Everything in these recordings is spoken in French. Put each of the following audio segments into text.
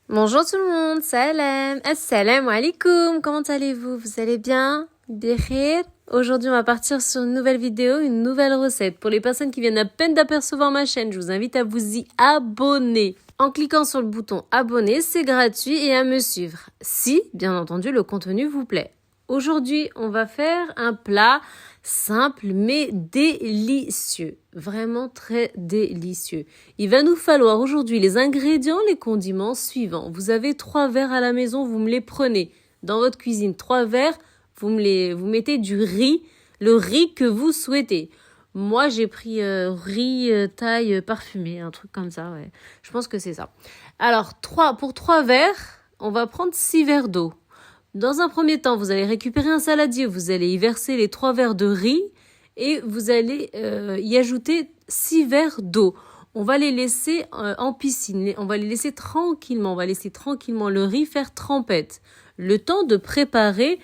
Bonjour tout le monde, salam, assalamu alaikum, comment allez-vous? Vous allez bien? Bihir? Aujourd'hui on va partir sur une nouvelle vidéo, une nouvelle recette. Pour les personnes qui viennent à peine d'apercevoir ma chaîne, je vous invite à vous y abonner. En cliquant sur le bouton abonner, c'est gratuit et à me suivre. Si, bien entendu, le contenu vous plaît. Aujourd'hui, on va faire un plat simple mais délicieux. Vraiment très délicieux. Il va nous falloir aujourd'hui les ingrédients, les condiments suivants. Vous avez 3 verres à la maison, vous me les prenez. Dans votre cuisine, 3 verres, vous mettez du riz, le riz que vous souhaitez. Moi, j'ai pris riz taille parfumé, un truc comme ça, ouais. Je pense que c'est ça. Alors, pour 3 verres, on va prendre 6 verres d'eau. Dans un premier temps, vous allez récupérer un saladier, vous allez y verser les 3 verres de riz et vous allez y ajouter 6 verres d'eau. On va les laisser en piscine, on va les laisser tranquillement, on va laisser tranquillement le riz faire trempette. Le temps de préparer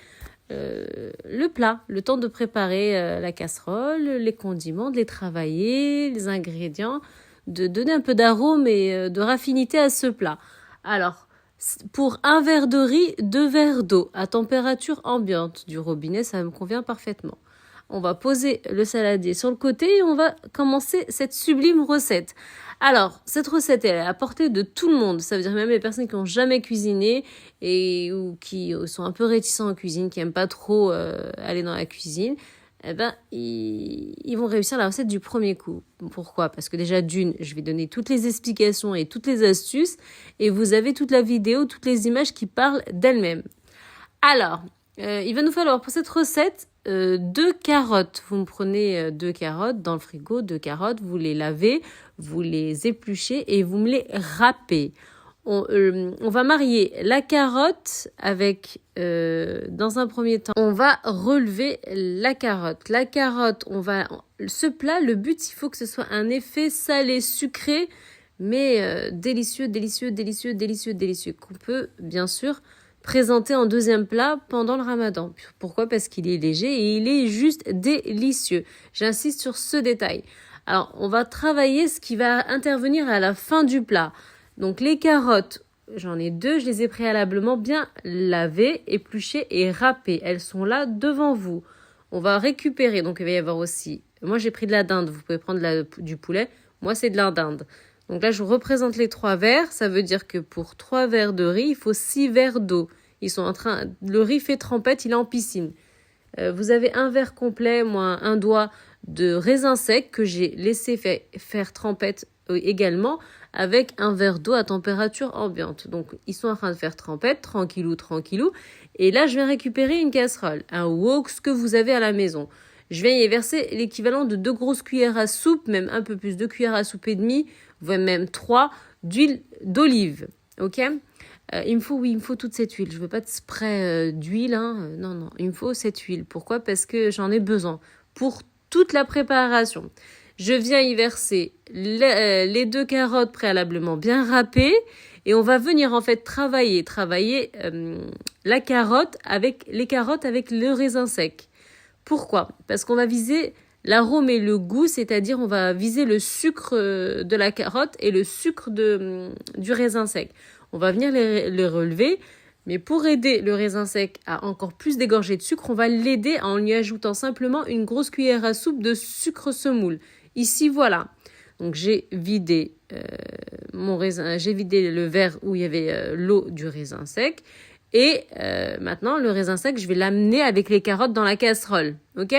le plat, le temps de préparer la casserole, les condiments, de les travailler, les ingrédients, de donner un peu d'arôme et de raffinité à ce plat. Alors, pour un verre de riz, 2 verres d'eau à température ambiante du robinet, ça me convient parfaitement. On va poser le saladier sur le côté et on va commencer cette sublime recette. Alors, cette recette, elle est à portée de tout le monde. Ça veut dire même les personnes qui n'ont jamais cuisiné ou qui sont un peu réticents en cuisine, qui n'aiment pas trop aller dans la cuisine. Eh ben, ils vont réussir la recette du premier coup. Pourquoi? Parce que déjà, je vais donner toutes les explications et toutes les astuces et vous avez toute la vidéo, toutes les images qui parlent d'elles-mêmes. Alors, il va nous falloir pour cette recette 2 carottes. Vous me prenez 2 carottes dans le frigo, 2 carottes, vous les lavez, vous les épluchez et vous me les râpez. On va marier la carotte avec, dans un premier temps, on va relever la carotte. La carotte, ce plat, le but, il faut que ce soit un effet salé, sucré, mais délicieux, délicieux, délicieux, délicieux, délicieux, qu'on peut, bien sûr, présenter en deuxième plat pendant le ramadan. Pourquoi? Parce qu'il est léger et il est juste délicieux. J'insiste sur ce détail. Alors, on va travailler ce qui va intervenir à la fin du plat. Donc les carottes, j'en ai 2, je les ai préalablement bien lavées, épluchées et râpées. Elles sont là devant vous. On va récupérer, donc il va y avoir aussi, moi j'ai pris de la dinde, vous pouvez prendre du poulet, moi c'est de la dinde. Donc là je vous représente les 3 verres, ça veut dire que pour 3 verres de riz, il faut 6 verres d'eau. Le riz fait trempette, il est en piscine. Vous avez un verre complet, moi un doigt de raisin sec que j'ai laissé faire trempette également avec un verre d'eau à température ambiante. Donc, ils sont en train de faire trempette, tranquillou, tranquillou. Et là, je vais récupérer une casserole, un wok, ce que vous avez à la maison. Je vais y verser l'équivalent de 2 grosses cuillères à soupe, même un peu plus, 2 cuillères à soupe et demie, voire même 3, d'huile d'olive. Ok? Il me faut toute cette huile. Je veux pas de spray d'huile. Non, il me faut cette huile. Pourquoi? Parce que j'en ai besoin pour toute la préparation. Je viens y verser les 2 carottes préalablement bien râpées et on va venir en fait travailler les carottes avec le raisin sec. Pourquoi? Parce qu'on va viser l'arôme et le goût, c'est-à-dire on va viser le sucre de la carotte et le sucre du raisin sec. On va venir les relever, mais pour aider le raisin sec à encore plus dégorger de sucre, on va l'aider en lui ajoutant simplement une grosse cuillère à soupe de sucre semoule. Ici, voilà. Donc, j'ai vidé le verre où il y avait l'eau du raisin sec. Et maintenant, le raisin sec, je vais l'amener avec les carottes dans la casserole. Ok?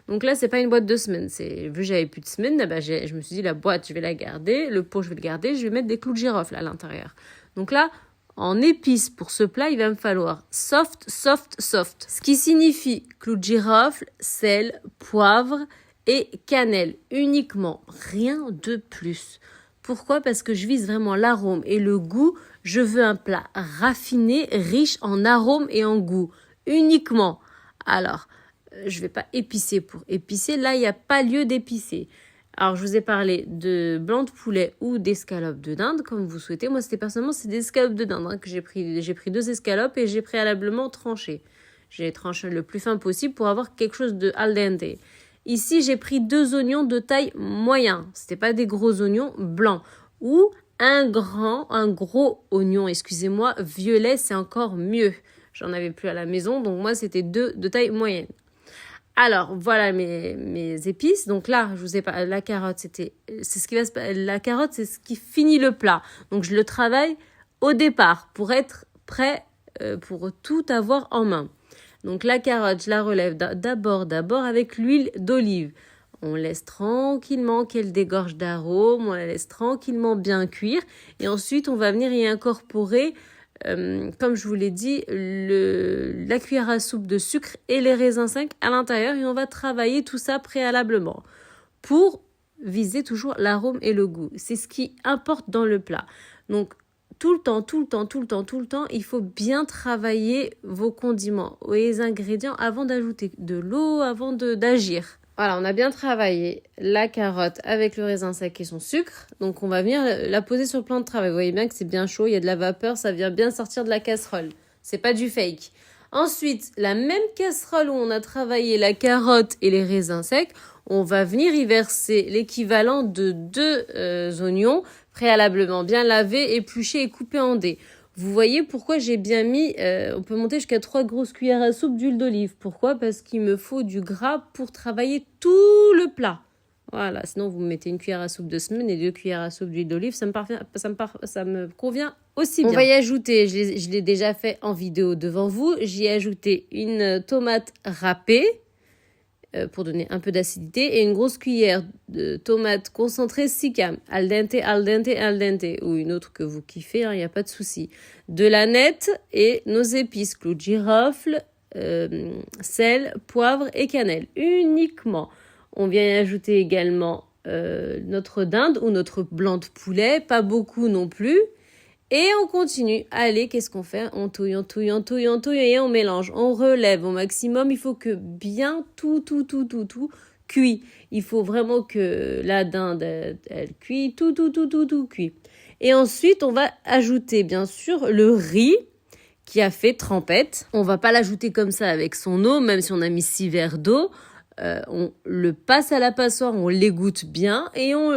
Donc là, c'est pas une boîte de semaine. Vu que j'avais plus de semaine, je me suis dit, la boîte, je vais la garder. Le pot, je vais le garder. Je vais mettre des clous de girofle à l'intérieur. Donc là, en épices pour ce plat, il va me falloir soft, soft, soft. Ce qui signifie clous de girofle, sel, poivre et cannelle. Uniquement, rien de plus. Pourquoi? Parce que je vise vraiment l'arôme et le goût. Je veux un plat raffiné, riche en arôme et en goût. Uniquement. Alors, je ne vais pas épicer pour épicer. Là, il n'y a pas lieu d'épicer. Alors, je vous ai parlé de blanc de poulet ou d'escalopes de dinde, comme vous souhaitez. Moi, personnellement, c'est des escalopes de dinde que j'ai pris. J'ai pris 2 escalopes et j'ai préalablement tranché. J'ai tranché le plus fin possible pour avoir quelque chose de al dente. Ici, j'ai pris 2 oignons de taille moyenne. C'était pas des gros oignons blancs. Ou un gros oignon, excusez-moi, violet, c'est encore mieux. J'en avais plus à la maison, donc moi, c'était 2 de taille moyenne. Alors, voilà mes épices. Donc là, je vous ai pas, la carotte, la carotte, c'est ce qui finit le plat. Donc, je le travaille au départ pour être prêt, pour tout avoir en main. Donc, la carotte, je la relève d'abord avec l'huile d'olive. On laisse tranquillement qu'elle dégorge d'arômes, on la laisse tranquillement bien cuire. Et ensuite, on va venir y incorporer comme je vous l'ai dit, la cuillère à soupe de sucre et les raisins secs à l'intérieur et on va travailler tout ça préalablement pour viser toujours l'arôme et le goût. C'est ce qui importe dans le plat. Donc, tout le temps, il faut bien travailler vos condiments et les ingrédients avant d'ajouter de l'eau, avant d'agir. Voilà, on a bien travaillé la carotte avec le raisin sec et son sucre. Donc, on va venir la poser sur le plan de travail. Vous voyez bien que c'est bien chaud, il y a de la vapeur, ça vient bien sortir de la casserole. C'est pas du fake. Ensuite, la même casserole où on a travaillé la carotte et les raisins secs, on va venir y verser l'équivalent de 2 oignons préalablement bien lavés, épluchés et coupés en dés. Vous voyez pourquoi j'ai bien mis, on peut monter jusqu'à 3 grosses cuillères à soupe d'huile d'olive. Pourquoi ? Parce qu'il me faut du gras pour travailler tout le plat. Voilà, sinon vous mettez une cuillère à soupe de semaine et 2 cuillères à soupe d'huile d'olive, ça me convient aussi bien. On va y ajouter, je l'ai déjà fait en vidéo devant vous, j'y ai ajouté une tomate râpée pour donner un peu d'acidité et une grosse cuillère de tomate concentrée Sicam, al dente, ou une autre que vous kiffez, il n'y a pas de souci. De la nette et nos épices, clous de girofle, sel, poivre et cannelle, uniquement. On vient y ajouter également notre dinde ou notre blanc de poulet, pas beaucoup non plus. Et on continue. Allez, qu'est-ce qu'on fait ? On touille et on mélange. On relève au maximum. Il faut que bien tout cuit. Il faut vraiment que la dinde, elle cuit. Tout cuit. Et ensuite, on va ajouter, bien sûr, le riz qui a fait trempette. On va pas l'ajouter comme ça avec son eau, même si on a mis 6 verres d'eau. On le passe à la passoire, on l'égoutte bien et on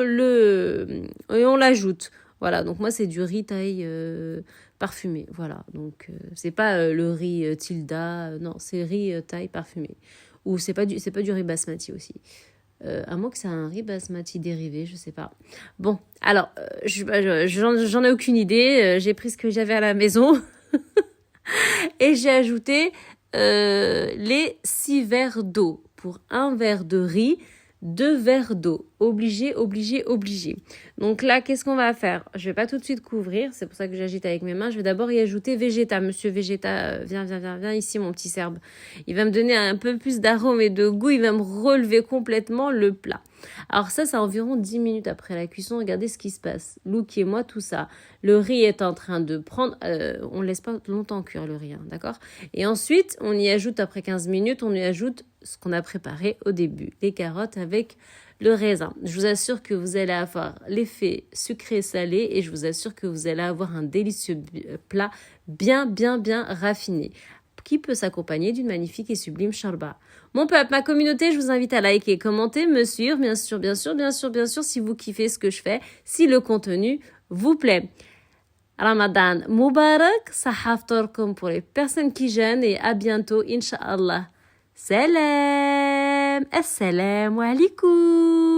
l'ajoute. Voilà, donc moi c'est du riz thaï parfumé. Voilà, donc c'est pas le riz Tilda, non, c'est riz thaï parfumé. Ou c'est pas du riz basmati aussi. À moins que c'est un riz basmati dérivé, je sais pas. Bon, alors, j'en ai aucune idée. J'ai pris ce que j'avais à la maison et j'ai ajouté les 6 verres d'eau. Pour 1 verre de riz, 2 verres d'eau. Obligé. Donc là, qu'est-ce qu'on va faire ? Je vais pas tout de suite couvrir, c'est pour ça que j'agite avec mes mains. Je vais d'abord y ajouter Végéta. Monsieur Végéta, viens ici, mon petit Serbe. Il va me donner un peu plus d'arôme et de goût. Il va me relever complètement le plat. Alors ça, c'est environ 10 minutes après la cuisson. Regardez ce qui se passe. Louki et moi, tout ça. Le riz est en train de prendre... on ne laisse pas longtemps cuire le riz, hein, d'accord ? Et ensuite, on y ajoute, après 15 minutes, on y ajoute ce qu'on a préparé au début. Les carottes avec le raisin. Je vous assure que vous allez avoir l'effet sucré-salé et je vous assure que vous allez avoir un délicieux plat bien raffiné qui peut s'accompagner d'une magnifique et sublime sharba. Mon peuple, ma communauté, je vous invite à liker, commenter, me suivre, bien sûr, si vous kiffez ce que je fais, si le contenu vous plaît. Ramadan Mubarak, sahaftorkum pour les personnes qui jeûnent et à bientôt, Inch'Allah. Salam, assalamu alaikum.